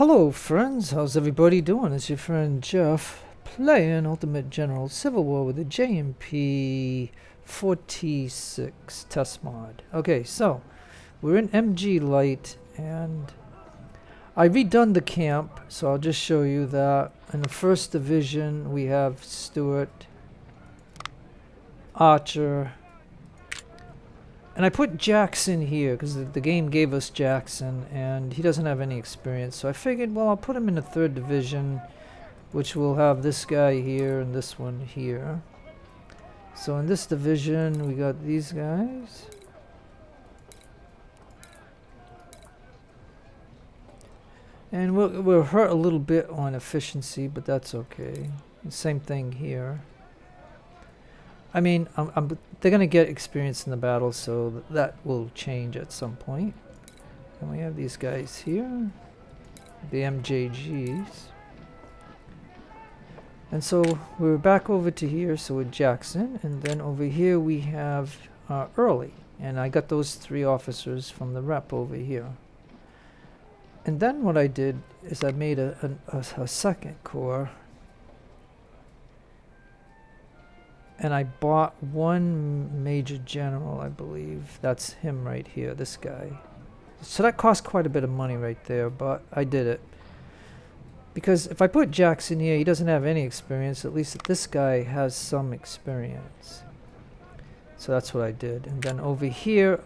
Hello friends, how's everybody doing? It's your friend Jeff playing Ultimate General Civil War with the J&P 4T6 test mod. Okay, so we're in MG Light and I redone the camp, so I'll just show you that. In the first division we have Stuart, Archer, and I put Jackson here because the game gave us Jackson and he doesn't have any experience. So I figured, well, I'll put him in the 3rd division, which will have this guy here and this one here. So in this division, we got these guys. And we'll hurt a little bit on efficiency, but that's okay. Same thing here. I mean, they're going to get experience in the battle, so that will change at some point. And we have these guys here, the MJGs. And so we're back over to here, so with Jackson, and then over here we have Early. And I got those 3 officers from the rep over here. And then what I did is I made a 2nd corps. And I bought 1 major general, I believe. That's him right here, this guy. So that cost quite a bit of money right there, but I did it. Because if I put Jackson here, he doesn't have any experience. At least this guy has some experience. So that's what I did. And then over here,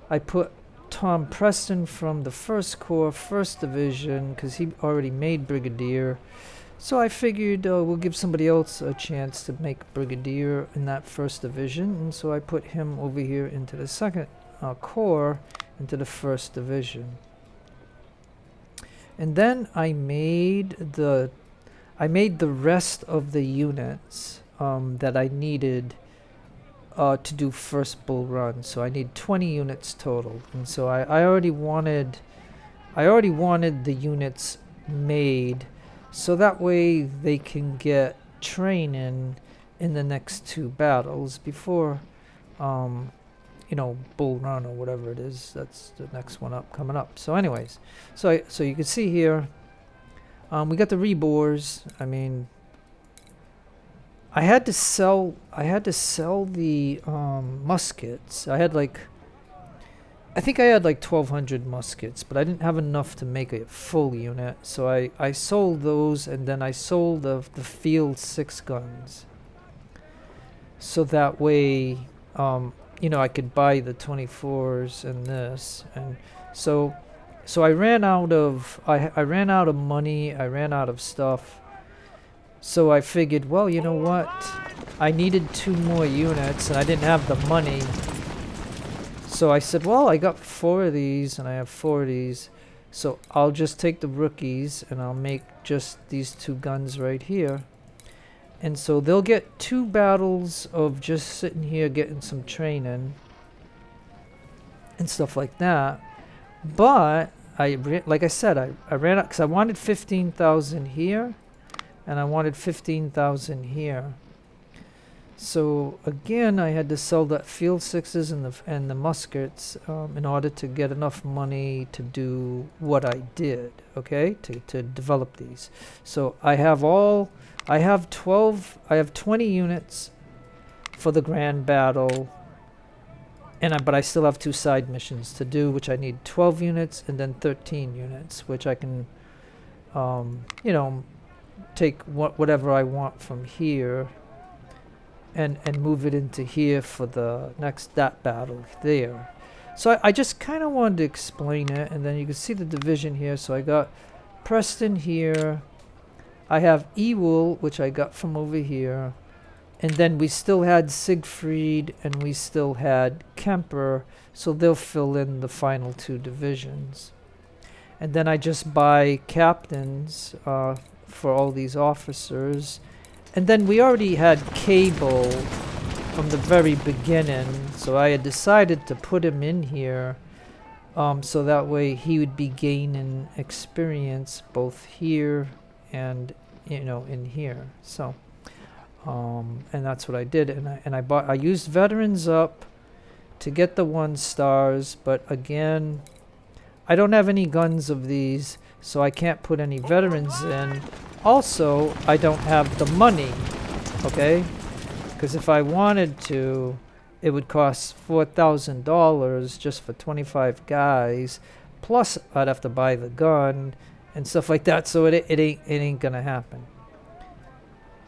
I put Tom Preston from the 1st Corps, 1st Division, because he already made Brigadier. So I figured we'll give somebody else a chance to make Brigadier in that 1st Division, and so I put him over here into the 2nd Corps, into the 1st Division. And then I made the rest of the units that I needed to do first Bull Run. So I need 20 units total, and so I already wanted the units made. So that way they can get training in the next 2 battles before, you know, Bull Run or whatever it is. That's the next one up, coming up. So anyways, so you can see here, we got the rebores. I mean, I had to sell the muskets. I think I had like 1,200 muskets, but I didn't have enough to make a full unit. So I sold those, and then I sold the field 6 guns. So that way, you know, I could buy the 24s and this. And so I ran out of money. I ran out of stuff. So I figured, well, you know what? I needed 2 more units, and I didn't have the money. So I said, well, I got 4 of these and I have 4 of these, so I'll just take the rookies and I'll make just these 2 guns right here. And so they'll get 2 battles of just sitting here getting some training and stuff like that. But like I said, I ran out because I wanted 15,000 here and I wanted 15,000 here. So again, I had to sell that field 6s and the muskets in order to get enough money to do what I did. Okay, to develop these. So I have 20 units for the grand battle, but I still have 2 side missions to do, which I need 12 units and then 13 units, which I can, you know, take whatever I want from here. And move it into here for the that battle there. So I just kind of wanted to explain it, and then you can see the division here. So I got Preston here. I have Ewell, which I got from over here. And then we still had Siegfried, and we still had Kemper, so they'll fill in the final 2 divisions. And then I just buy captains for all these officers. And then we already had Cable from the very beginning, so I had decided to put him in here so that way he would be gaining experience both here and, you know, in here. So and that's what I did, and I used veterans up to get the 1 stars, but again I don't have any guns of these, so I can't put any veterans in. Also, I don't have the money, okay? Because if I wanted to, it would cost $4,000 just for 25 guys. Plus, I'd have to buy the gun and stuff like that. So it ain't gonna happen.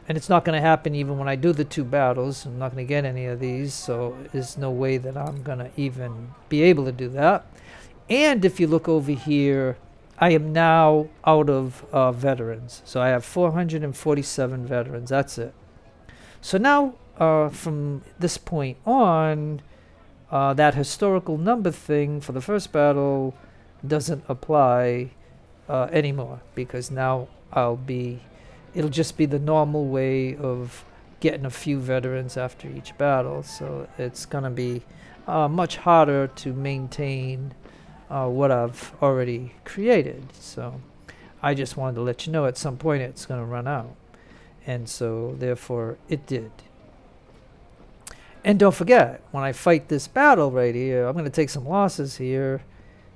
And it's not gonna happen even when I do the 2 battles. I'm not gonna get any of these, so there's no way that I'm gonna even be able to do that. And if you look over here, I am now out of veterans. So I have 447 veterans. That's it. So now, from this point on, that historical number thing for the first battle doesn't apply anymore, because now it'll just be the normal way of getting a few veterans after each battle. So it's going to be much harder to maintain what I've already created. So I just wanted to let you know at some point it's going to run out. And so therefore it did. And don't forget, when I fight this battle right here, I'm going to take some losses here.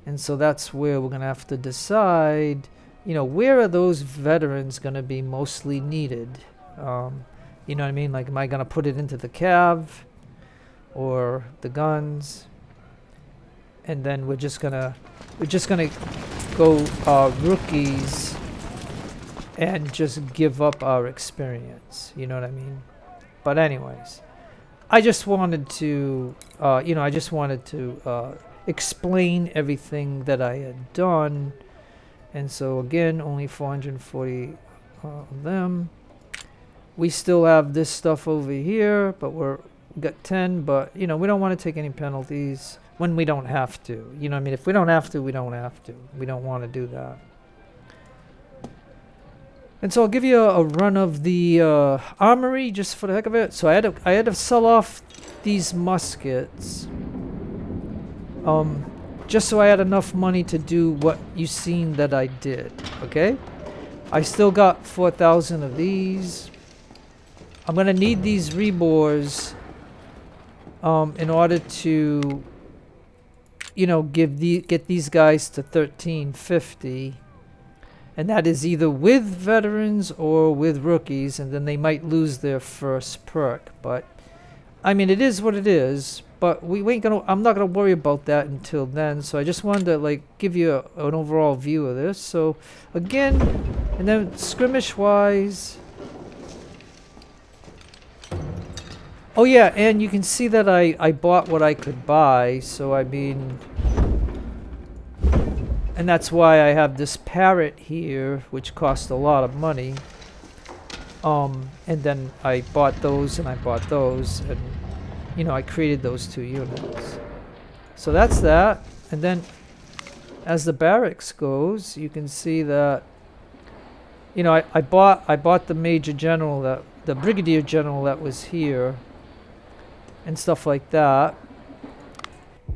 And so that's where we're going to have to decide, you know, where are those veterans going to be mostly needed? You know what I mean? Like, am I going to put it into the cav or the guns? And then we're just gonna go rookies and just give up our experience. You know what I mean? But anyways, I just wanted to, explain everything that I had done. And so again, only 440 of them. We still have this stuff over here, but we got 10. But you know, we don't want to take any penalties when we don't have to. You know what I mean? If we don't have to, we don't have to. We don't want to do that. And so I'll give you a run of the armory just for the heck of it. So I had to sell off these muskets, just so I had enough money to do what you seen that I did. Okay, I still got 4,000 of these. I'm gonna need these rebores in order to, you know, get these guys to 1350. And that is either with veterans or with rookies, and then they might lose their first perk. But I mean, it is what it is. But I'm not gonna worry about that until then. So I just wanted to like give you an overall view of this. So again, and then skirmish wise. Oh yeah, and you can see that I bought what I could buy. So I mean, and that's why I have this parrot here, which cost a lot of money. And then I bought those and I bought those, and you know, I created those 2 units. So that's that. And then as the barracks goes, you can see that, you know, I bought the major general, the brigadier general that was here and stuff like that.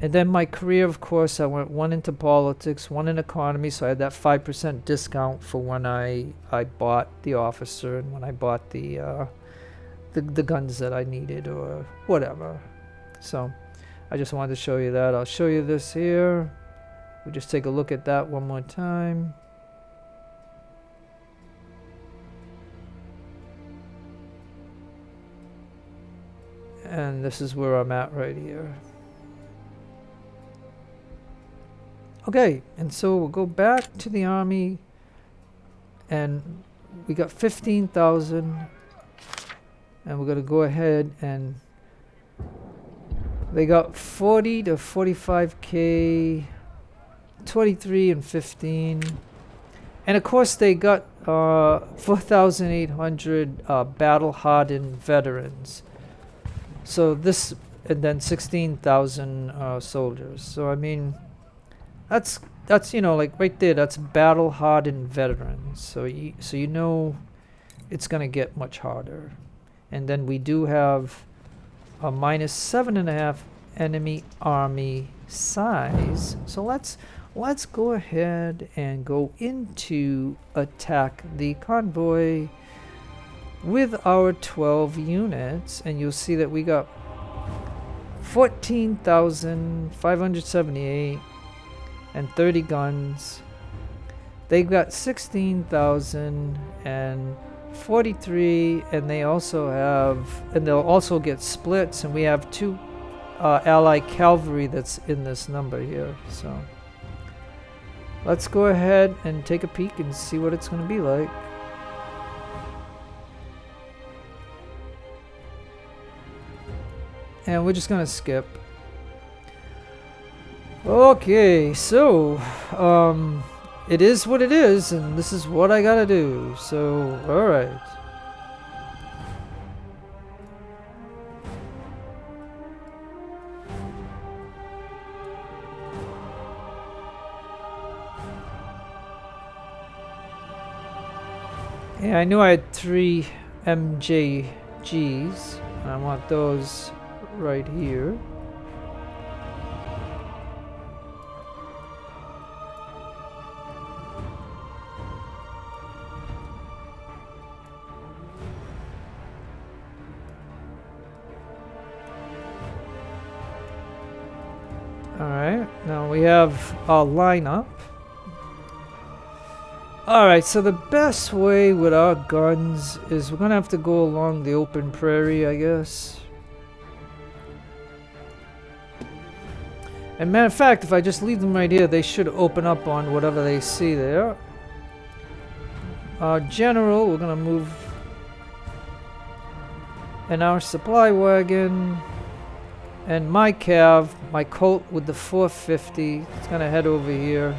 And then my career, of course, I went 1 into politics, 1 in economy, so I had that 5% discount for when I bought the officer and when I bought the guns that I needed or whatever. So I just wanted to show you that. I'll show you this here. We'll just take a look at that one more time. And this is where I'm at right here. Okay, and so we'll go back to the army, and we got 15,000, and we're going to go ahead and they got 40 to 45k, 23 and 15, and of course they got 4,800 battle hardened veterans. So this, and then 16,000 soldiers. So I mean, that's you know, like right there, that's battle hardened veterans. So you know it's gonna get much harder. And then we do have a -7.5 enemy army size. So let's go ahead and go into attack the convoy with our 12 units, and you'll see that we got 14,578. and 30 guns. They've got 16,000 and 43, and they also have, and they'll also get splits, and we have 2 allied cavalry that's in this number here. So let's go ahead and take a peek and see what it's going to be like. And we're just going to skip. Okay, so it is what it is, and this is what I gotta do. So, alright. Yeah, I knew I had 3 MJGs, and I want those right here. Alright, now we have our lineup. Alright, so the best way with our guns is we're gonna have to go along the open prairie, I guess. And matter of fact, if I just leave them right here, they should open up on whatever they see there. Our general, we're gonna move in our supply wagon. And my cav, my Colt with the 450, it's gonna head over here.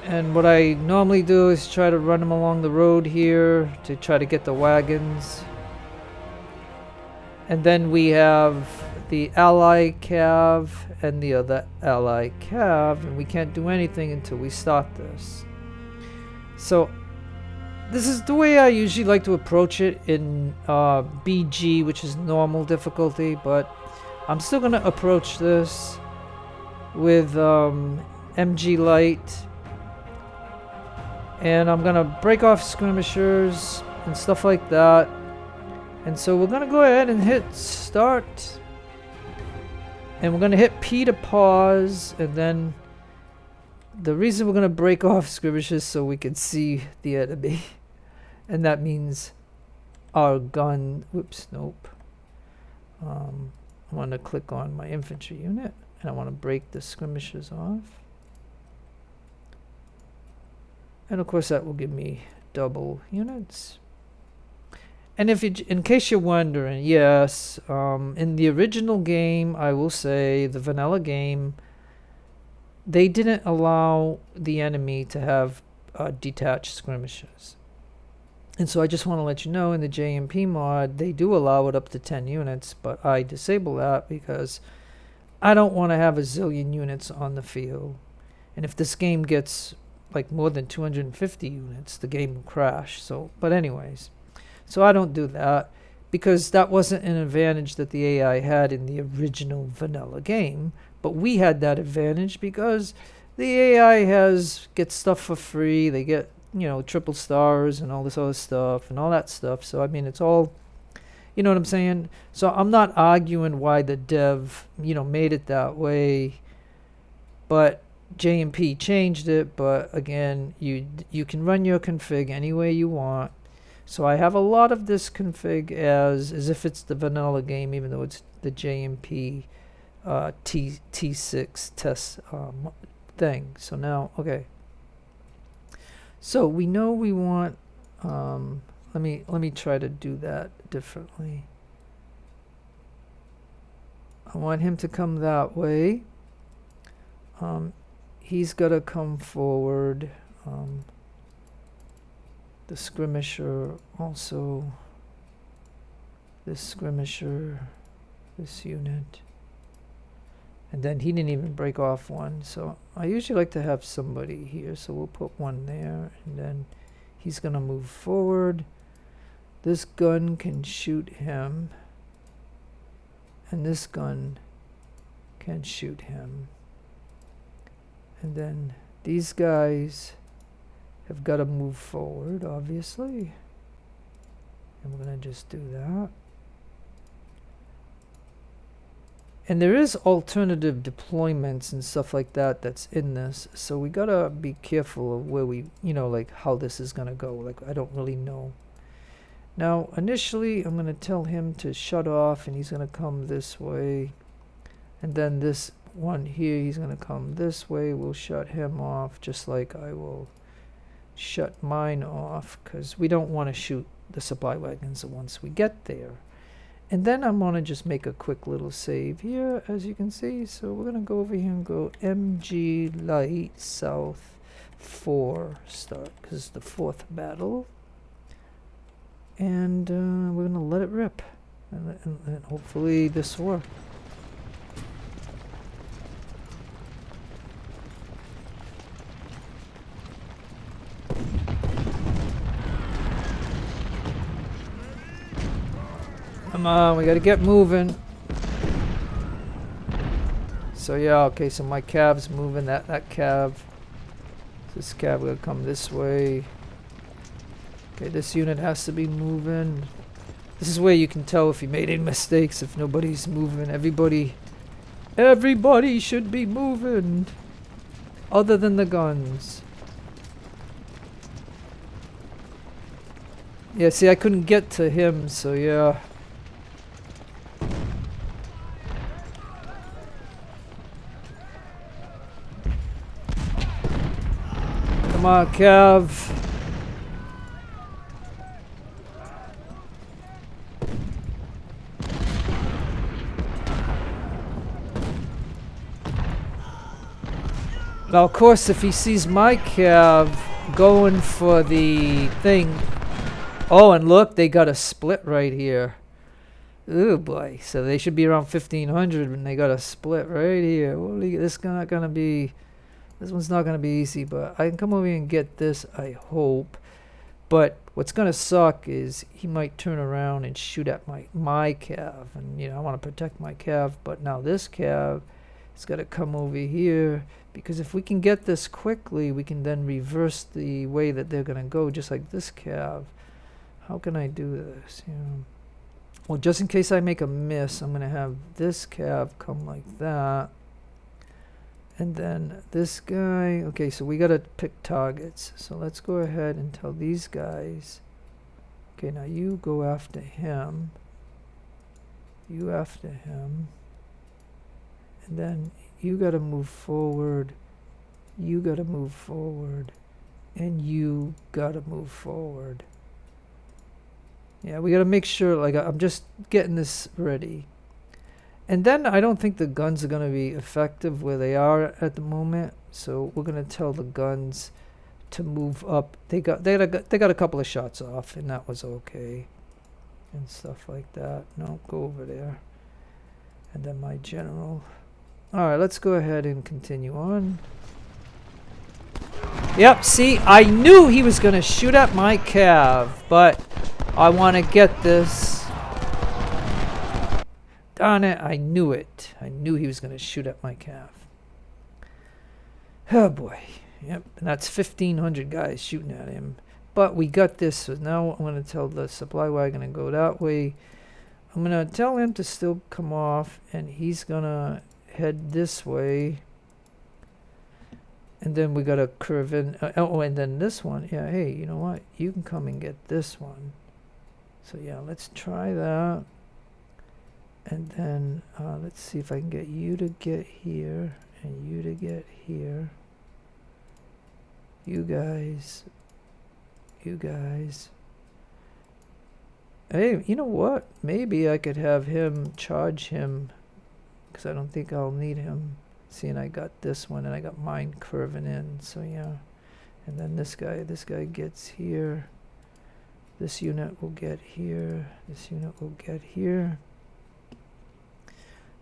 And what I normally do is try to run them along the road here to try to get the wagons. And then we have the ally cav and the other ally cav, and we can't do anything until we start this. So this is the way I usually like to approach it in BG, which is normal difficulty, but I'm still going to approach this with MG Light, and I'm going to break off skirmishers and stuff like that. And so we're going to go ahead and hit start, and we're going to hit P to pause, and then the reason we're going to break off skirmishes so we can see the enemy. And that means our gun, whoops, nope. I want to click on my infantry unit, and I want to break the skirmishes off. And of course that will give me double units. And if you, in case you're wondering, yes, in the original game, I will say, the vanilla game, they didn't allow the enemy to have detached skirmishes. And so I just want to let you know, in the J&P mod, they do allow it up to 10 units, but I disable that because I don't want to have a zillion units on the field. And if this game gets like more than 250 units, the game will crash. So, but anyways, so I don't do that because that wasn't an advantage that the AI had in the original vanilla game. But we had that advantage because the AI gets stuff for free. They get, you know, triple stars and all this other stuff and all that stuff. So I mean, it's all, you know what I'm saying? So I'm not arguing why the dev, you know, made it that way, but J&P changed it. But again, you can run your config any way you want. So I have a lot of this config as if it's the vanilla game, even though it's the J&P T6 test thing. So now, okay. So we know we want, let me try to do that differently. I want him to come that way. He's got to come forward. The skirmisher also, this skirmisher, this unit. And then he didn't even break off one. So I usually like to have somebody here. So we'll put one there. And then he's going to move forward. This gun can shoot him. And this gun can shoot him. And then these guys have got to move forward, obviously. And we're going to just do that. And there is alternative deployments and stuff like that that's in this. So we gotta be careful of where we, you know, like how this is gonna go. Like, I don't really know. Now, initially, I'm gonna tell him to shut off, and he's gonna come this way. And then this one here, he's gonna come this way. We'll shut him off, just like I will shut mine off, because we don't want to shoot the supply wagons once we get there. And then I'm gonna just make a quick little save here, as you can see. So we're gonna go over here and go MG light south 4 start, because it's the 4th battle. And we're gonna let it rip, and hopefully this will work. Come on, we gotta get moving. So yeah, okay, so my cav's moving, that cav. This cav will come this way. Okay, this unit has to be moving. This is where you can tell if you made any mistakes, if nobody's moving. Everybody should be moving. Other than the guns. Yeah, see, I couldn't get to him, so yeah. Come on, Cav. Now, of course, if he sees my Cav going for the thing... Oh, and look, they got a split right here. Oh boy, so they should be around 1500 when they got a split right here. Holy, this one's not gonna be easy, but I can come over here and get this, I hope. But what's gonna suck is he might turn around and shoot at my Cav, and you know, I want to protect my Cav. But now this Cav is gonna come over here, because if we can get this quickly, we can then reverse the way that they're gonna go, just like this Cav. How can I do this? You know, well, just in case I make a miss, I'm gonna have this Cav come like that. And then this guy, okay, so we gotta pick targets. So let's go ahead and tell these guys, okay, now you go after him. You after him. And then you gotta move forward. You gotta move forward. And you gotta move forward. Yeah, we gotta make sure, like, I'm just getting this ready. And then I don't think the guns are going to be effective where they are at the moment. So we're going to tell the guns to move up. They got a couple of shots off, and that was okay. And stuff like that. No, go over there. And then my general. All right, let's go ahead and continue on. Yep, see, I knew he was going to shoot at my Cav, but I want to get this. Darn it, I knew it. I knew he was going to shoot at my Cav. Oh boy. Yep, and that's 1,500 guys shooting at him. But we got this, so now I'm going to tell the supply wagon to go that way. I'm going to tell him to still come off, and he's going to head this way. And then we got to curve in. Oh, and then this one. Yeah, hey, you know what? You can come and get this one. So yeah, let's try that. And then let's see if I can get you to get here and you to get here. You guys. Hey, you know what? Maybe I could have him charge him, because I don't think I'll need him. Seeing I got this one and I got mine curving in. So yeah. And then this guy gets here. This unit will get here. This unit will get here.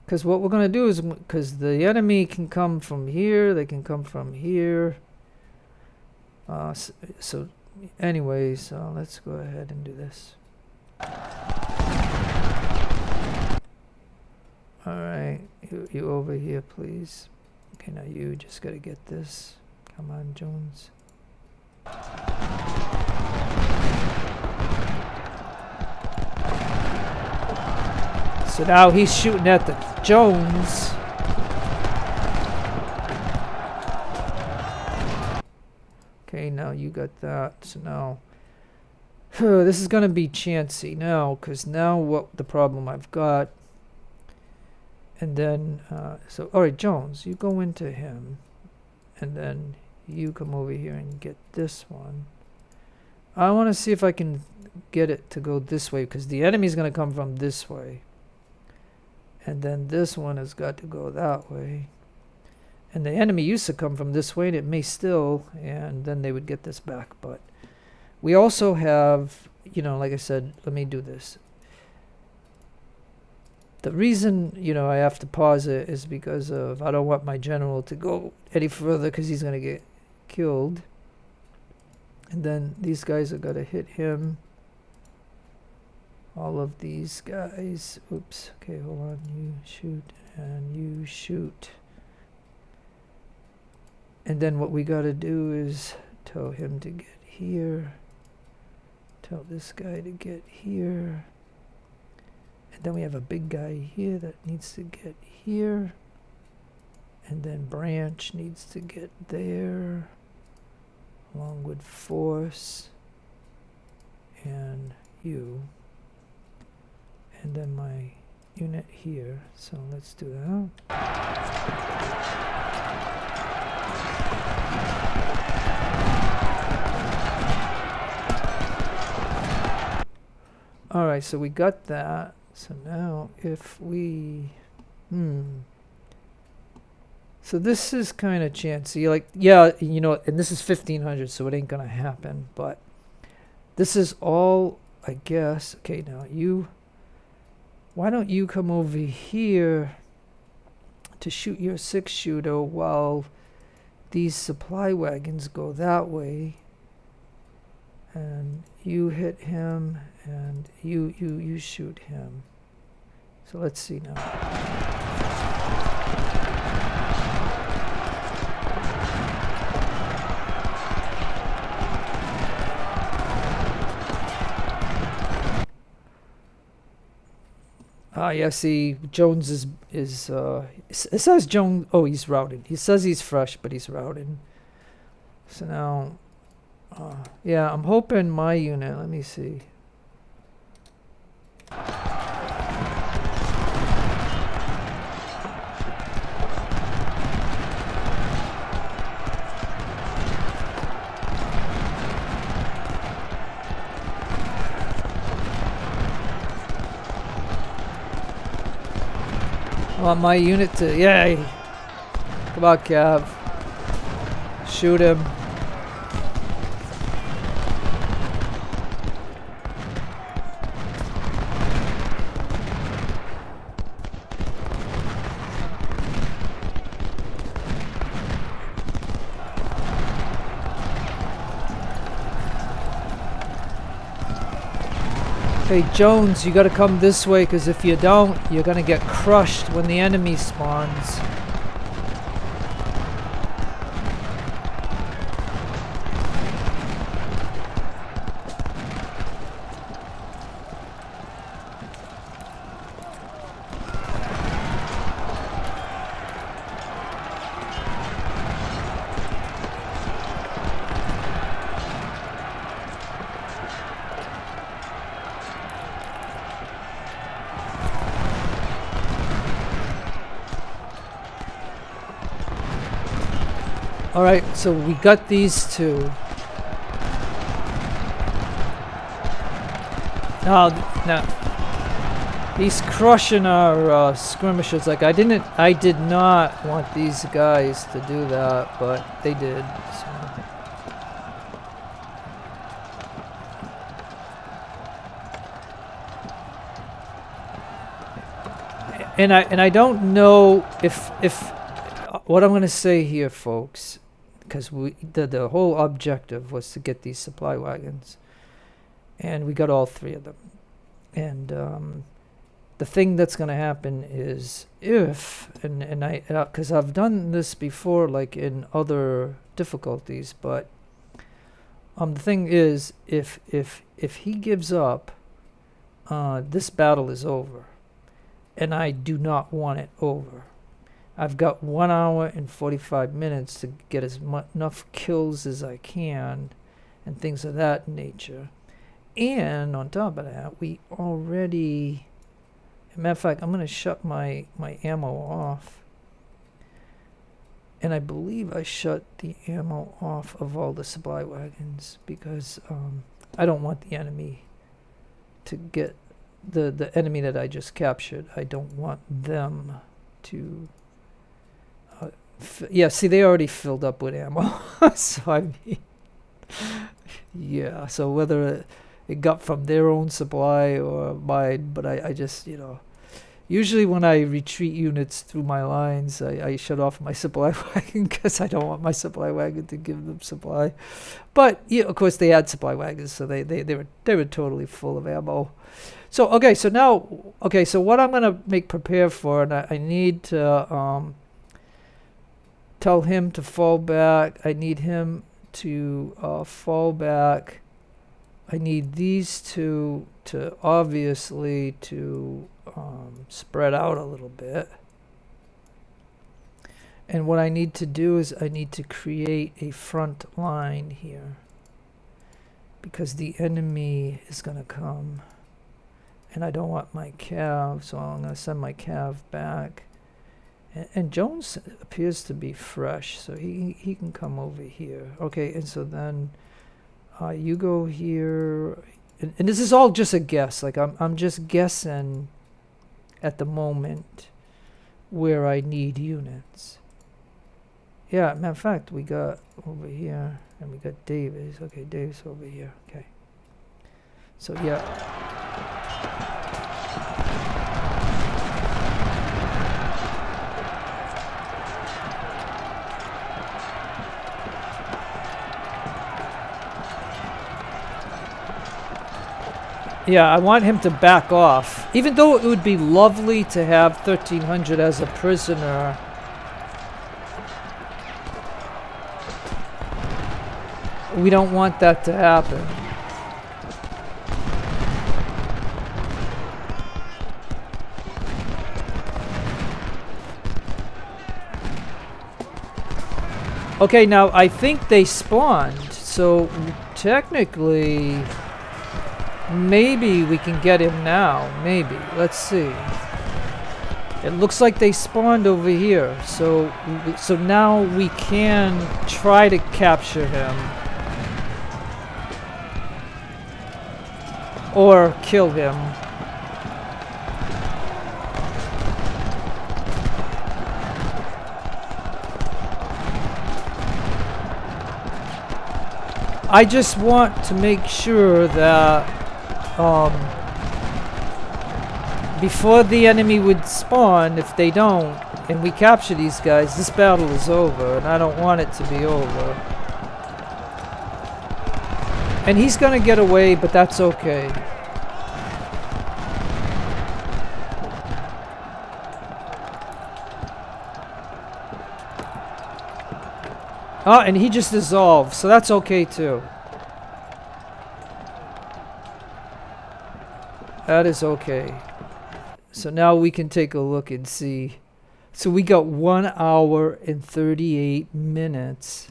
Because what we're going to do is, because the enemy can come from here, they can come from here. So anyways, let's go ahead and do this. Alright, you over here, please. Okay, now you just got to get this. Come on, Jones. So now he's shooting at the Jones. Okay, now you got that. So now this is gonna be chancy now, because now what the problem I've got. And then so all right, Jones, you go into him, and then you come over here and get this one. I want to see if I can get it to go this way, because the enemy's going to come from this way. And then this one has got to go that way. And the enemy used to come from this way, and it may still, and then they would get this back. But we also have, you know, like I said, let me do this. The reason, you know, I have to pause it is because of I don't want my general to go any further, because he's going to get killed. And then these guys are going to hit him. All of these guys. Oops. Okay, hold on. You shoot and you shoot. And then what we got to do is tell him to get here. Tell this guy to get here. And then we have a big guy here that needs to get here. And then Branch needs to get there, along with Force and you. And then my unit here. So let's do that. All right, so we got that. So now if we, so this is kind of chancy. Like, yeah, you know, and this is 1500, so it ain't gonna happen. But this is all, I guess. Okay, now you, why don't you come over here to shoot your 6-shooter while these supply wagons go that way. And you hit him, and you shoot him. So let's see now. Yeah, see, Jones is it says Jones, oh, he's routed. He says he's fresh, but he's routed. So now, yeah, I'm hoping my unit, let me see. I want my unit to, yay! Come on, Cav. Shoot him. Hey Jones, you gotta come this way, because if you don't, you're gonna get crushed when the enemy spawns. Alright, so we got these two. Now, he's crushing our skirmishers. Like, I did not want these guys to do that, but they did. So. And I don't know if what I'm going to say here, folks, because the whole objective was to get these supply wagons, and we got all 3 of them. And the thing that's going to happen is and I because I've done this before, like in other difficulties, but the thing is, if he gives up, this battle is over. and I do not want it over. I've got 1 hour and 45 minutes to get enough kills as I can and things of that nature. And on top of that, we already... As a matter of fact, I'm going to shut my ammo off. And I believe I shut the ammo off of all the supply wagons because I don't want the enemy to get... The enemy that I just captured, I don't want them to... yeah, see, they already filled up with ammo. So, I mean... yeah, so whether it got from their own supply or mine, but I just, you know... Usually when I retreat units through my lines, I shut off my supply wagon because I don't want my supply wagon to give them supply. But, yeah, of course, they had supply wagons, so they were totally full of ammo. So, okay, so now... Okay, so what I'm going to prepare for, and I need to... tell him to fall back. I need him to fall back. I need these two to obviously to spread out a little bit. And what I need to do is I need to create a front line here because the enemy is going to come. And I don't want my cav, so I'm going to send my cav back. And Jones appears to be fresh, so he can come over here. Okay, and so then you go here, and this is all just a guess. Like I'm just guessing at the moment where I need units. Yeah, matter of fact, we got over here, and we got Davis. Okay, Davis over here. Okay, so yeah. Yeah, I want him to back off. Even though it would be lovely to have 1300 as a prisoner, we don't want that to happen. Okay, now I think they spawned, so technically... Maybe we can get him now. Maybe. Let's see. It looks like they spawned over here. So now we can try to capture him. Or kill him. I just want to make sure that before the enemy would spawn, if they don't, and we capture these guys, this battle is over, and I don't want it to be over. And he's gonna get away, but that's okay. Oh, and he just dissolved, so that's okay too. That is okay. So now we can take a look and see. So we got 1 hour and 38 minutes.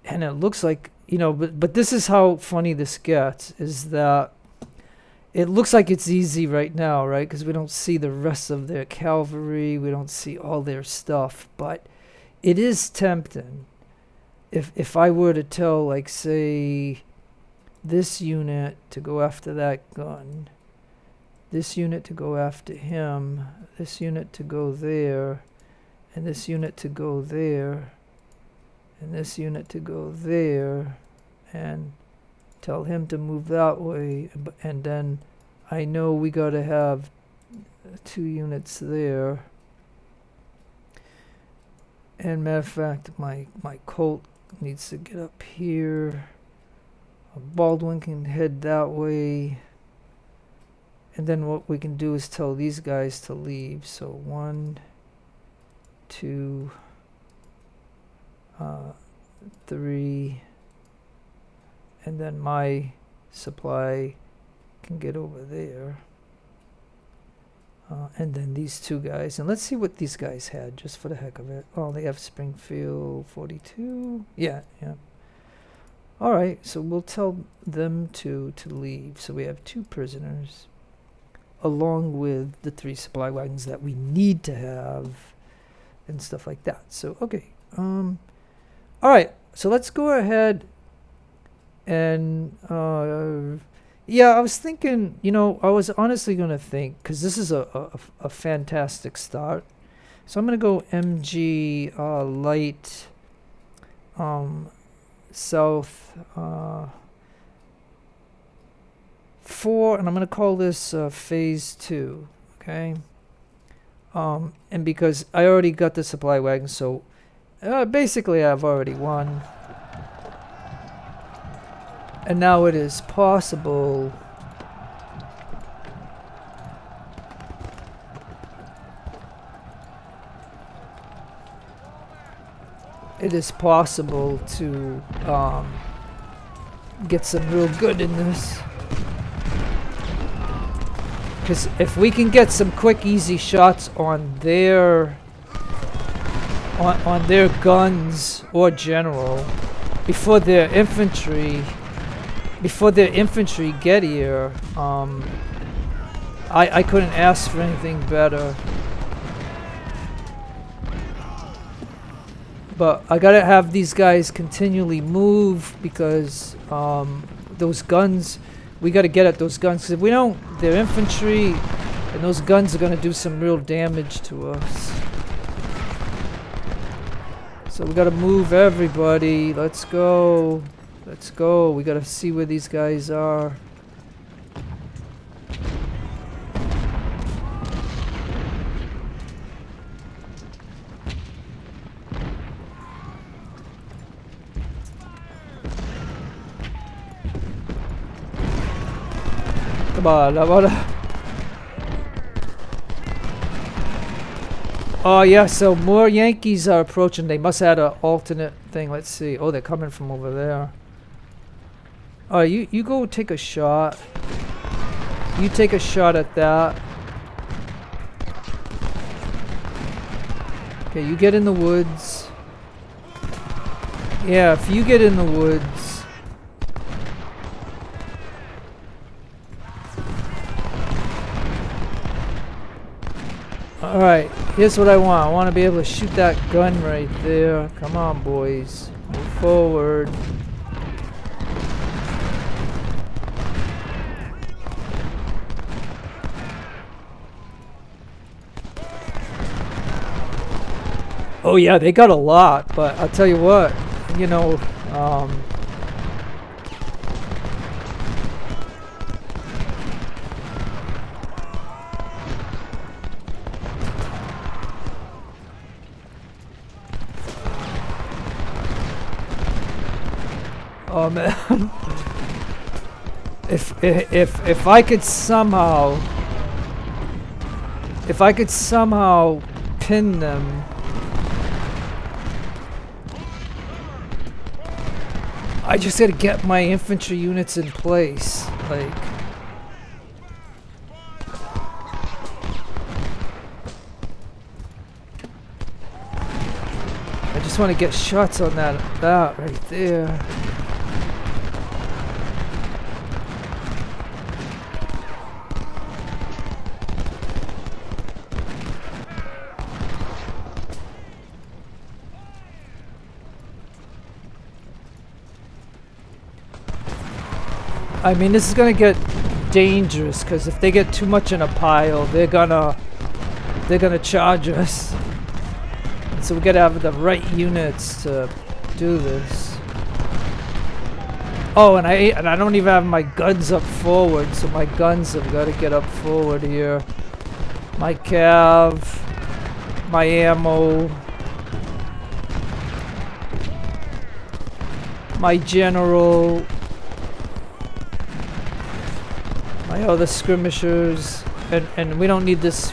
And it looks like, you know, but this is how funny this gets, is that it looks like it's easy right now, right? Because we don't see the rest of their cavalry. We don't see all their stuff. But it is tempting. If I were to tell, like, say, this unit to go after that gun, this unit to go after him, this unit to go there, and this unit to go there, and this unit to go there, and tell him to move that way, and then I know we gotta have 2 units there. And matter of fact, my Colt needs to get up here. Baldwin can head that way. And then what we can do is tell these guys to leave. So 1, 2, 3, and then my supply can get over there. And then these two guys. And let's see what these guys had, just for the heck of it. Oh, they have Springfield 42. Yeah, yeah. All right, so we'll tell them to leave. So we have 2 prisoners, along with the 3 supply wagons that we need to have, and stuff like that. So, okay. All right, so let's go ahead and... yeah, I was thinking, I was honestly going to think, because this is a fantastic start. So I'm going to go MG light south 4, and I'm going to call this phase 2, okay? And because I already got the supply wagon, so basically I've already won. And now it is possible to get some real good in this. Because if we can get some quick, easy shots on their guns or general before their infantry get here, I couldn't ask for anything better. But I gotta have these guys continually move, because those guns, we gotta get at those guns. Because if we don't, their infantry and those guns are gonna do some real damage to us. So we gotta move everybody. Let's go. Let's go. We gotta see where these guys are. Come on, I wanna... Oh yeah, so more Yankees are approaching. They must have had an alternate thing. Let's see. Oh, they're coming from over there. Alright, you go take a shot. You take a shot at that. Okay, you get in the woods. Yeah, if you get in the woods. Alright, here's what I want. I want to be able to shoot that gun right there. Come on, boys. Move forward. Oh yeah, they got a lot, but I'll tell you what, oh man, if I could somehow pin them. I just gotta get my infantry units in place, like... I just want to get shots on that right there. I mean, this is gonna get dangerous, because if they get too much in a pile, they're gonna charge us. And so we gotta have the right units to do this. Oh, and I don't even have my guns up forward, so my guns have got to get up forward here. My cav, my ammo, my general. My other skirmishers, and we don't need this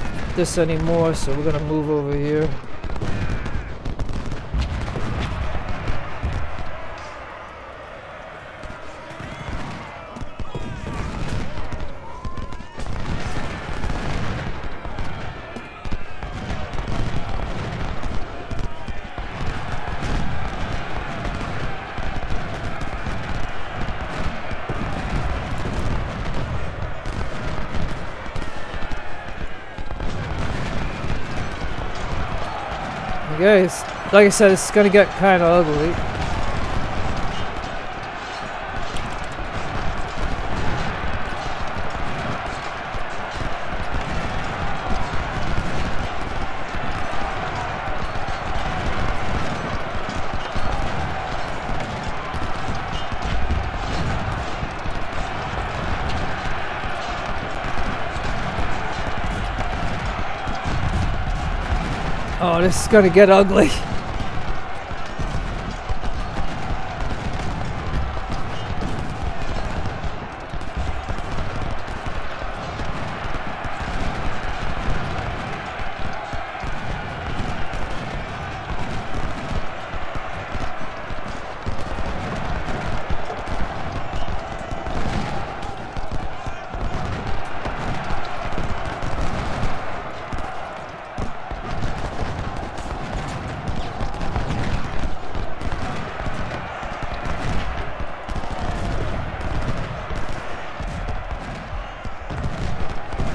anymore, so we're gonna move over here. Okay, like I said, it's gonna get kind of ugly. Oh, this is gonna get ugly.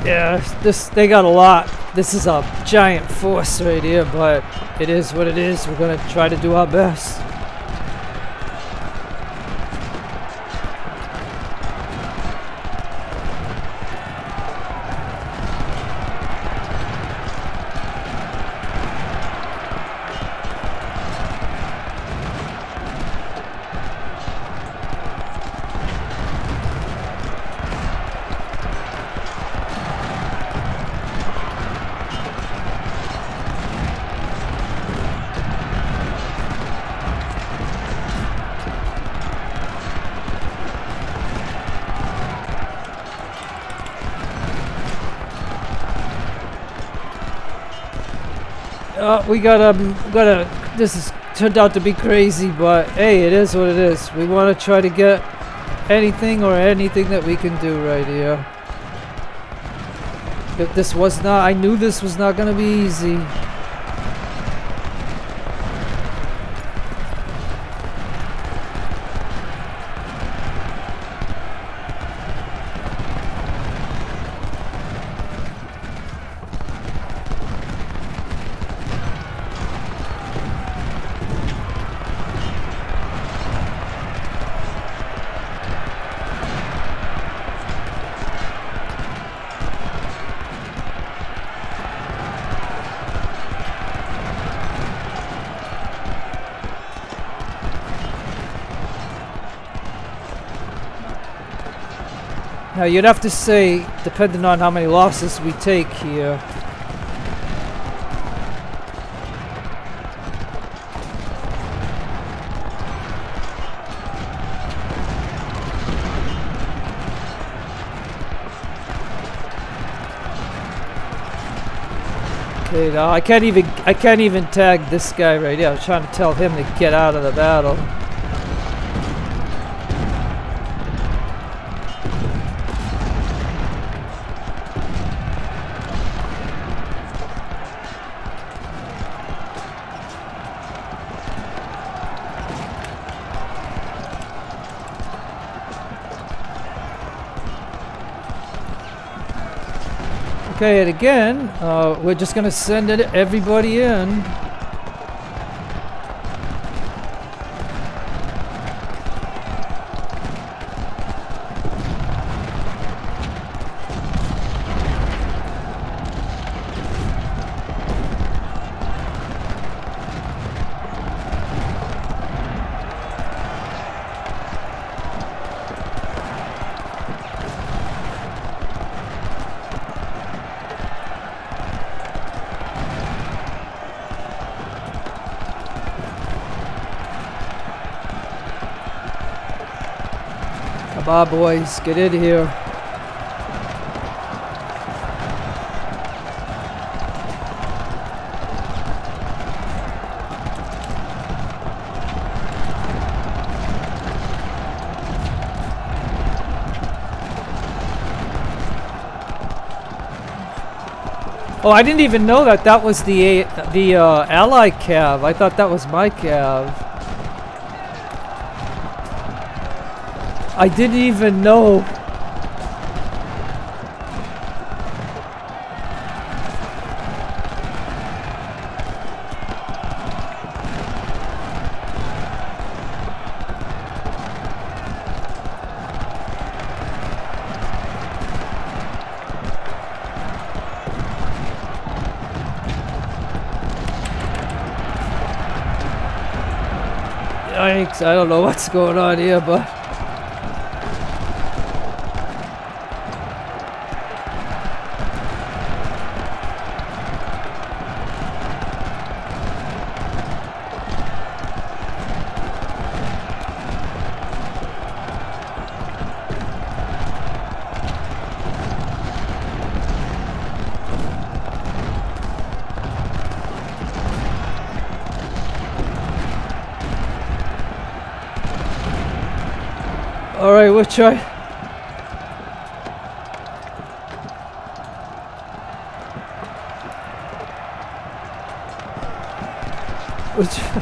Yeah, they got a lot. This is a giant force right here, but it is what it is. We're gonna try to do our best. We gotta. This has turned out to be crazy, but hey, it is what it is. We want to try to get anything that we can do right here. But this was not. I knew this was not gonna be easy. Now you'd have to say, depending on how many losses we take here. Okay, now I can't even tag this guy right here. I was trying to tell him to get out of the battle. Okay, and again, we're just gonna send everybody in. Come on, boys, get in here. Oh, I didn't even know that was the ally cav. I thought that was my cav. I didn't even know. sakes, I don't know what's going on here, but... Alright, we'll try.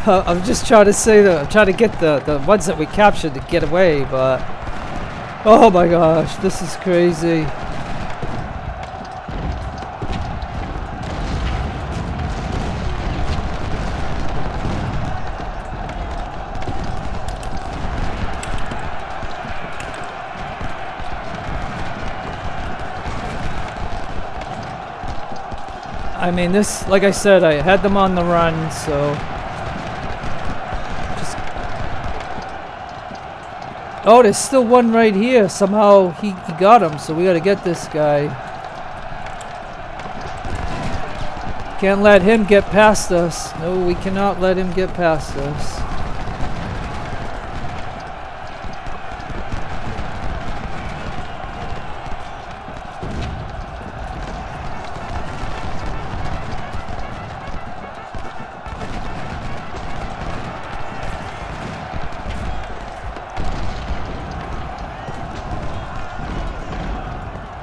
I'm just trying to say that I'm trying to get the ones that we captured to get away, but oh my gosh, this is crazy. I mean, this, like I said, I had them on the run, so just... Oh, there's still one right here. Somehow he got him, so we gotta get this guy. Can't let him get past us. No, we cannot let him get past us.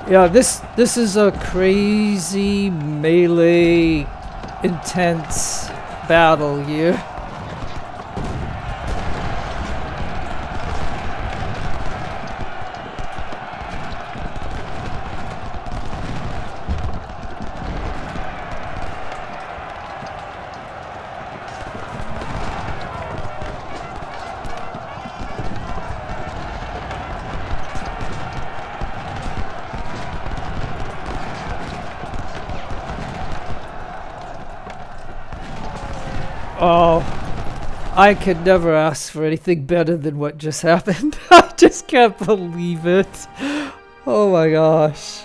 Yeah, this is a crazy melee intense battle here. Oh, I could never ask for anything better than what just happened. I just can't believe it. Oh my gosh.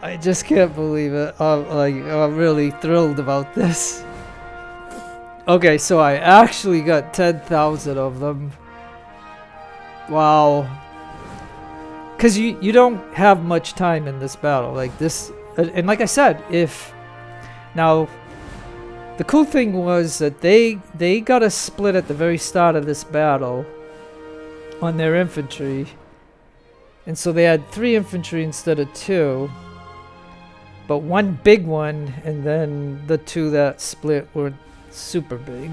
I just can't believe it. I'm really thrilled about this. Okay, so I actually got 10,000 of them. Wow. Because you don't have much time in this battle. Like this, and like I said, if... Now... The cool thing was that they got a split at the very start of this battle on their infantry. And so they had 3 infantry instead of 2. But one big one, and then the 2 that split were super big.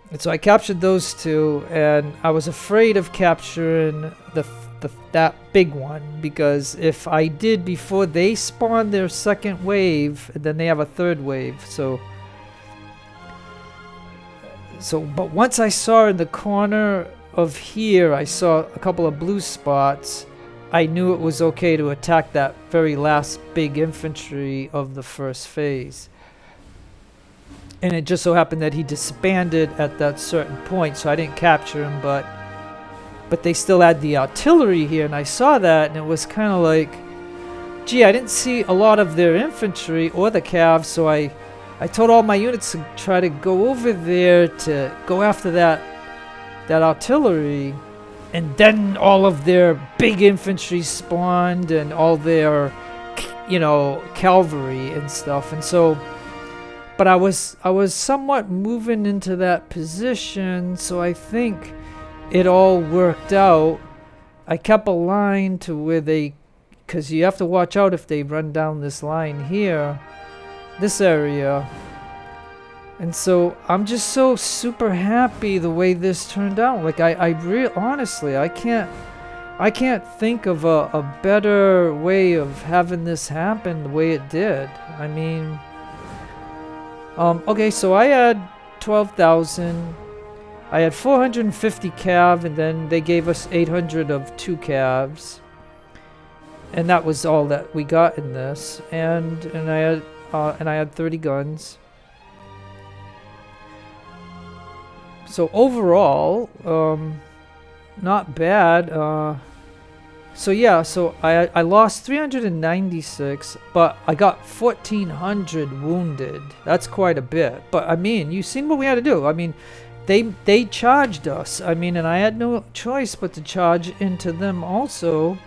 And so I captured those 2, and I was afraid of capturing that big one, because if I did before they spawned their second wave, then they have a third wave. But once I saw in the corner of here, I saw a couple of blue spots, I knew it was okay to attack that very last big infantry of the first phase. And it just so happened that he disbanded at that certain point, so I didn't capture him, but they still had the artillery here, and I saw that, and it was kind of like, gee, I didn't see a lot of their infantry or the cavs, so I told all my units to try to go over there to go after that artillery, and then all of their big infantry spawned, and all their, you know, cavalry and stuff, and so... But I was somewhat moving into that position, so I think it all worked out. I kept a line to where they, because you have to watch out if they run down this line here, this area. And so I'm just so super happy the way this turned out. Like honestly, I can't think of a better way of having this happen the way it did. I mean, okay, so I had 12,000. I had 450 cav, and then they gave us 800 of 2 calves, and that was all that we got in this. And I had 30 guns. So overall, not bad. So yeah, so I lost 396, but I got 1,400 wounded. That's quite a bit. But I mean, you seen what we had to do. I mean, they charged us. I mean, and I had no choice but to charge into them also,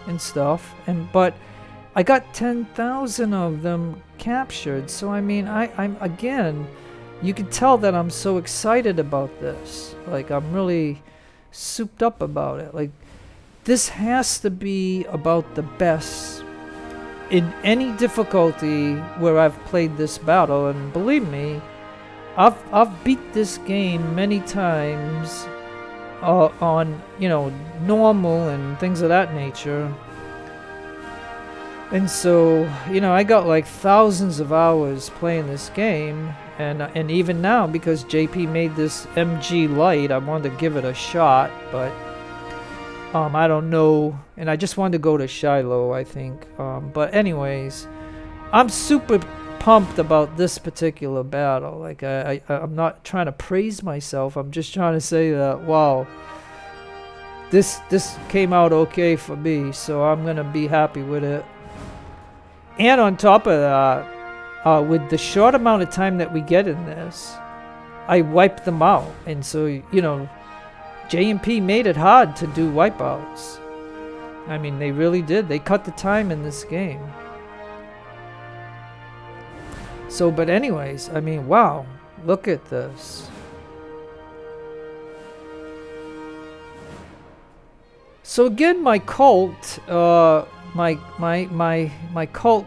and stuff. But I got 10,000 of them captured. So I mean, I'm again, you can tell that I'm so excited about this. Like, I'm really souped up about it. Like, this has to be about the best in any difficulty where I've played this battle. And believe me, I've beat this game many times on, you know, normal and things of that nature. And so, you know, I got like thousands of hours playing this game, and even now, because JP made this MG light, I wanted to give it a shot, but I don't know, and I just wanted to go to Shiloh, I think. But anyways, I'm super pumped about this particular battle. Like, I'm not trying to praise myself. I'm just trying to say that, wow, this came out okay for me, so I'm gonna be happy with it. And on top of that, with the short amount of time that we get in this, I wiped them out. And so, you know, J&P made it hard to do wipeouts. I mean, they really did. They cut the time in this game. So, but anyways, I mean, wow, look at this. So again, my cult, my cult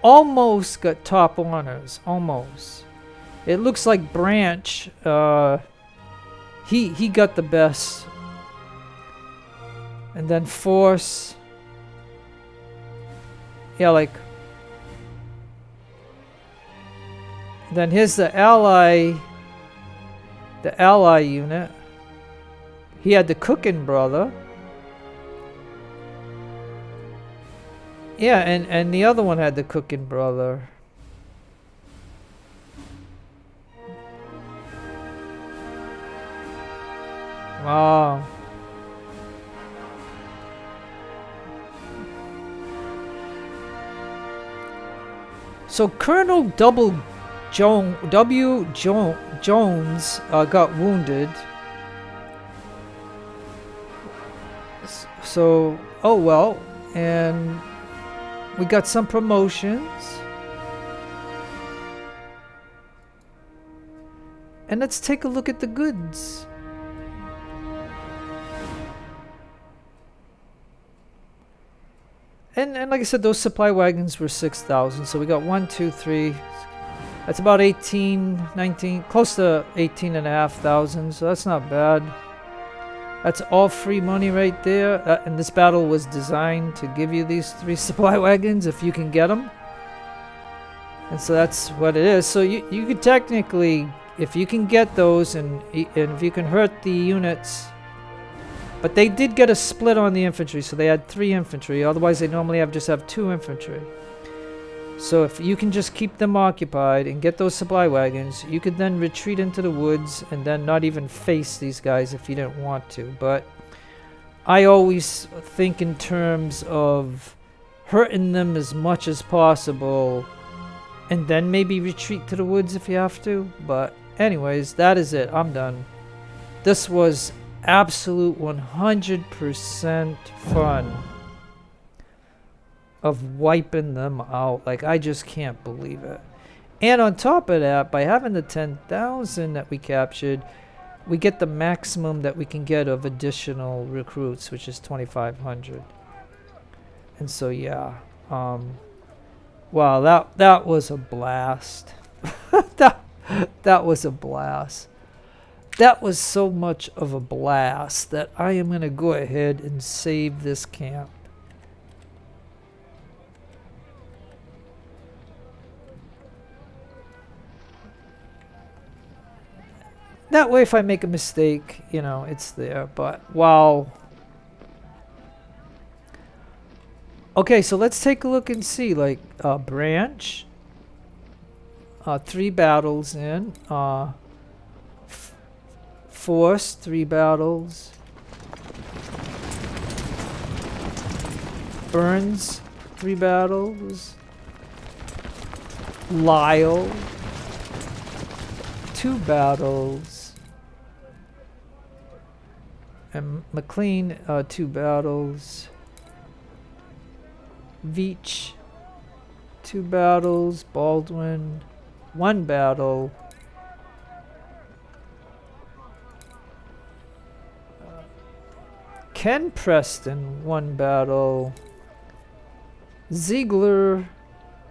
almost got top honors, almost. It looks like Branch, he got the best. And then Force, yeah, like, then here's the ally unit. He had the Cooking brother. Yeah, and the other one had the Cooking brother. Wow. So Colonel Jones got wounded. So, oh well, and we got some promotions. And let's take a look at the goods. And like I said, those supply wagons were 6,000. So we got 1, 2, 3. That's about 18, 19, close to 18,500. So that's not bad. That's all free money right there. And this battle was designed to give you these 3 supply wagons if you can get them. And so that's what it is. So you could technically, if you can get those and if you can hurt the units. But they did get a split on the infantry, so they had 3 infantry. Otherwise, they normally just have 2 infantry. So if you can just keep them occupied and get those supply wagons, you could then retreat into the woods and then not even face these guys if you didn't want to. But I always think in terms of hurting them as much as possible and then maybe retreat to the woods if you have to. But anyways, that is it. I'm done. This was absolute 100% fun of wiping them out. Like, I just can't believe it. And on top of that, by having the 10,000 that we captured, we get the maximum that we can get of additional recruits, which is 2,500. And so yeah, wow, that was a blast. that was a blast. That was so much of a blast that I am going to go ahead and save this camp. That way, if I make a mistake, you know, it's there. But wow. Okay, so let's take a look and see. Like, Branch. 3 battles in. Force, 3 battles. Burns, 3 battles. Lyle, 2 battles. And McLean, 2 battles. Veach, 2 battles. Baldwin, 1 battle. Ken Preston, 1 battle. Ziegler,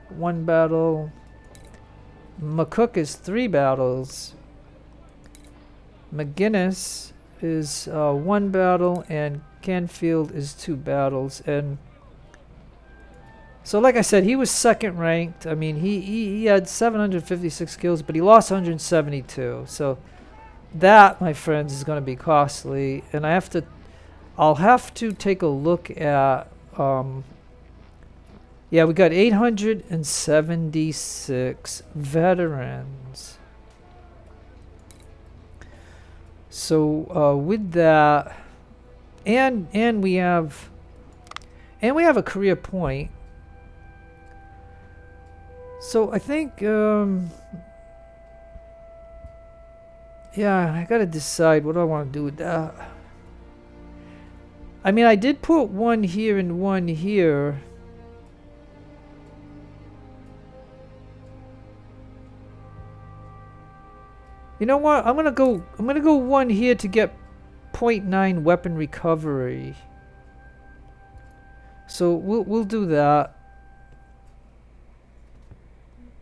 1 battle. McCook is 3 battles. McGinnis is 1 battle, and Canfield is 2 battles. And so, like I said, he was 2nd ranked. I mean, he had 756 kills, but he lost 172. So that, my friends, is going to be costly. And I'll have to take a look at. Yeah, we got 876 veterans. So with that, and we have a career point. So I think yeah, I gotta decide what do I want to do with that. I mean, I did put 1 here and 1 here. You know what? I'm gonna go 1 here to get 0.9 weapon recovery. So we'll do that.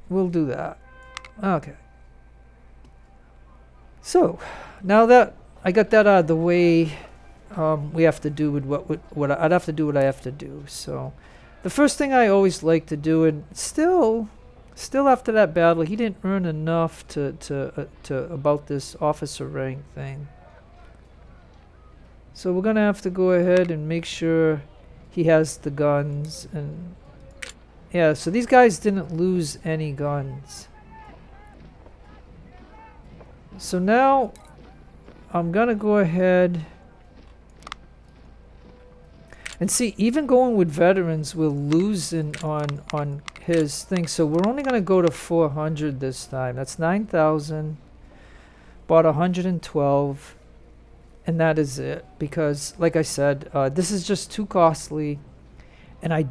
We'll do that. Okay. So now that I got that out of the way, we have to do with what I'd have to do what I have to do. So the first thing I always like to do, and still after that battle, he didn't earn enough to about this officer rank thing. So we're gonna have to go ahead and make sure he has the guns. And yeah, so these guys didn't lose any guns. So now I'm gonna go ahead and see, even going with veterans, we're losing on his thing. So we're only going to go to 400 this time. That's 9,000. Bought 112. And that is it. Because, like I said, this is just too costly. And I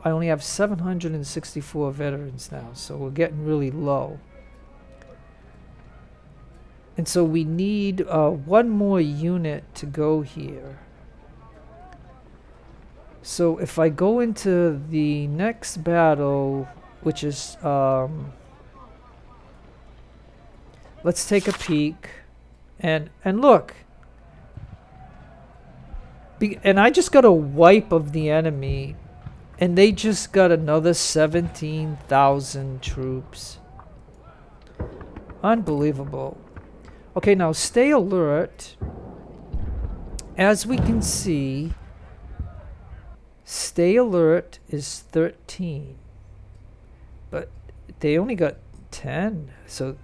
only have 764 veterans now. So we're getting really low. And so we need 1 more unit to go here. So if I go into the next battle, which is, let's take a peek, and look, and I just got a wipe of the enemy, and they just got another 17,000 troops. Unbelievable. Okay, now stay alert. As we can see, stay alert is 13, but they only got 10. So,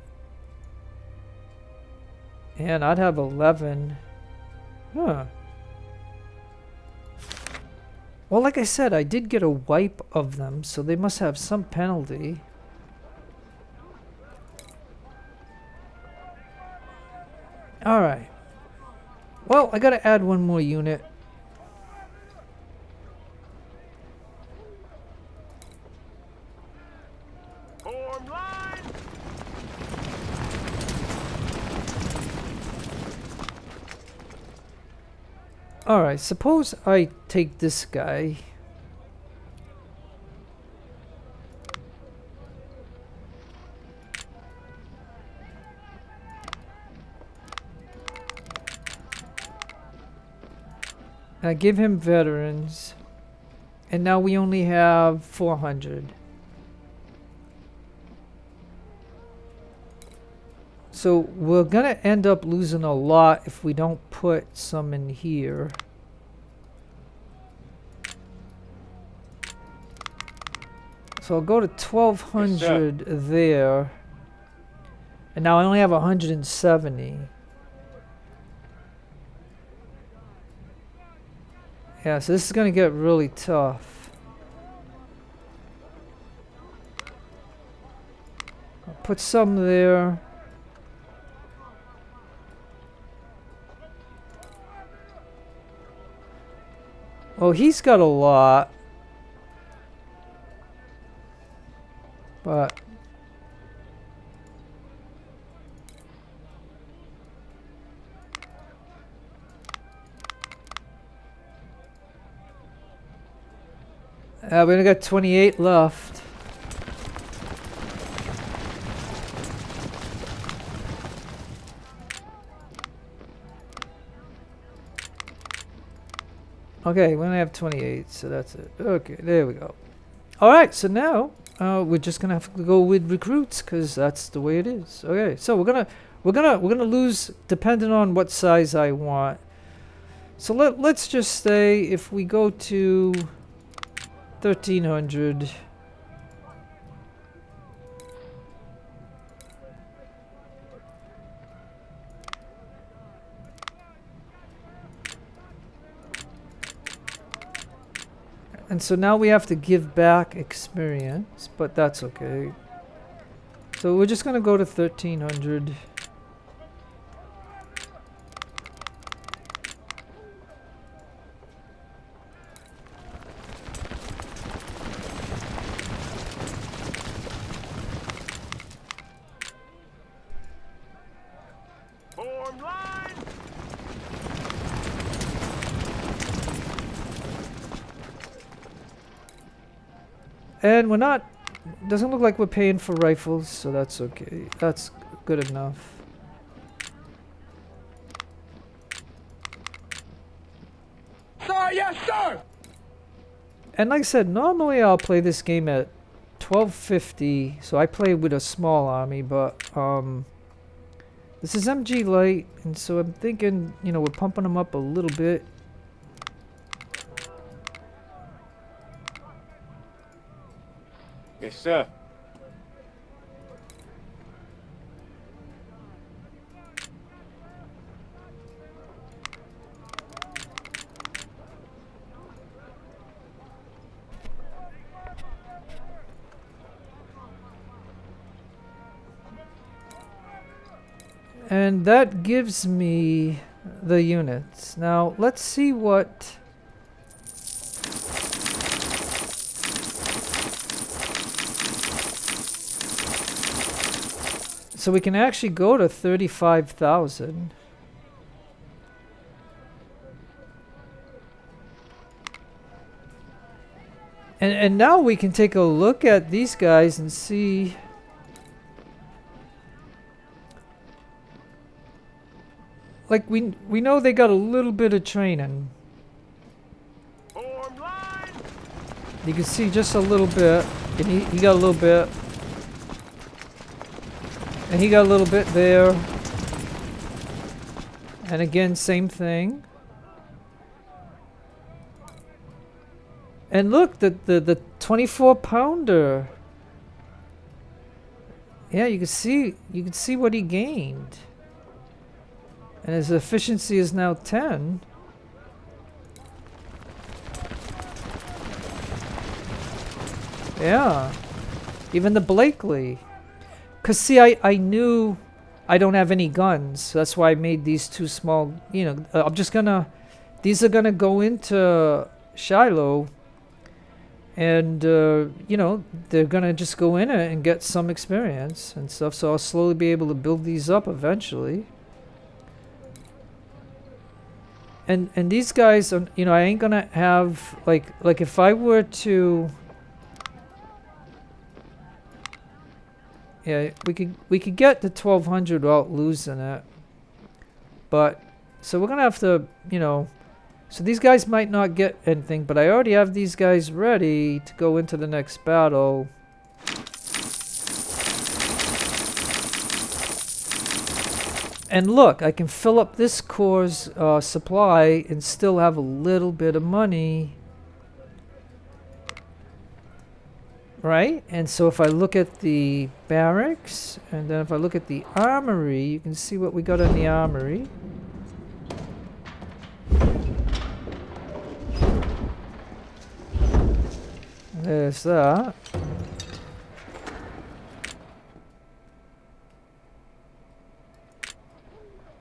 and I'd have 11. Huh. Well, like I said, I did get a wipe of them, so they must have some penalty. All right. Well, I gotta add 1 more unit. Alright, suppose I take this guy. I give him veterans. And now we only have 400. So we're gonna end up losing a lot if we don't put some in here. So I'll go to 1200 there. And now I only have 170. Yeah, so this is gonna get really tough. I'll put some there. Well, he's got a lot. But we only got 28 left. Okay, we only have 28, so that's it. Okay, there we go. All right, so now we're just gonna have to go with recruits because that's the way it is. Okay, so we're gonna lose depending on what size I want. So let's just say if we go to 1300. And so now we have to give back experience, but that's okay. So we're just gonna go to 1300. Form line. And we're not, doesn't look like we're paying for rifles, so that's okay. That's good enough. Sir, yes, sir. And like I said, normally I'll play this game at 1250, so I play with a small army, but this is MG light, and so I'm thinking, you know, we're pumping them up a little bit. Yes, sir. And that gives me the units. Now, let's see what... So we can actually go to 35,000. And now we can take a look at these guys and see... Like, we know they got a little bit of training. Form line. You can see just a little bit. And he got a little bit. And he got a little bit there. And again, same thing. And look, the 24 pounder. Yeah, you can see what he gained. And his efficiency is now 10. Yeah. Even the Blakely. Because, see, I knew I don't have any guns. So that's why I made these two small, you know, I'm just gonna, these are gonna go into Shiloh. And, you know, they're gonna just go in it and get some experience and stuff. So I'll slowly be able to build these up eventually. And these guys, are, you know, I ain't gonna have, like if I were to... Yeah, we could get to 1200 without losing it. But, so we're gonna have to, you know... So these guys might not get anything, but I already have these guys ready to go into the next battle. And look, I can fill up this Corps' supply and still have a little bit of money. Right? And so if I look at the barracks, and then if I look at the armory, you can see what we got in the armory. There's that.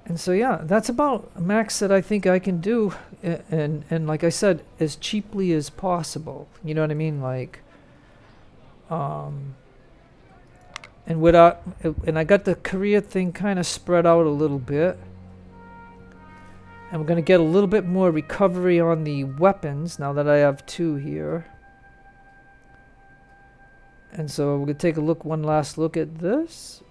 And so yeah, that's about max that I think I can do, and like I said, as cheaply as possible. You know what I mean? Like, and without, and I got the career thing kind of spread out a little bit. And we're gonna get a little bit more recovery on the weapons now that I have 2 here. And so we're gonna take a look, one last look at this.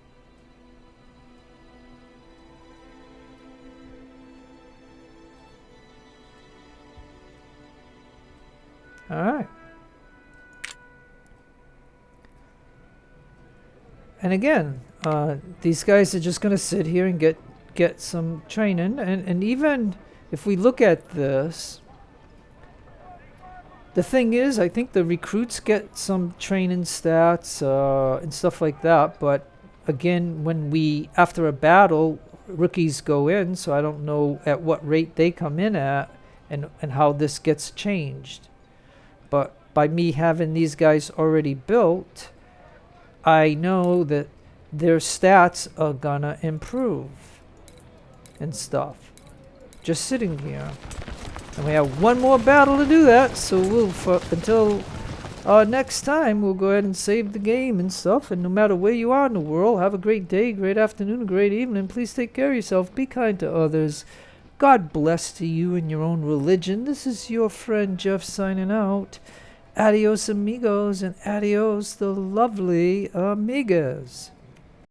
Alright. And again, these guys are just going to sit here and get some training. And even if we look at this, the thing is, I think the recruits get some training stats and stuff like that. But again, when after a battle, rookies go in, so I don't know at what rate they come in at and how this gets changed. But by me having these guys already built, I know that their stats are gonna improve and stuff. Just sitting here. And we have one more battle to do that, so until next time, we'll go ahead and save the game and stuff. And no matter where you are in the world, have a great day, great afternoon, a great evening. Please take care of yourself. Be kind to others. God bless to you and your own religion. This is your friend Jeff signing out. Adios amigos and adios the lovely amigas.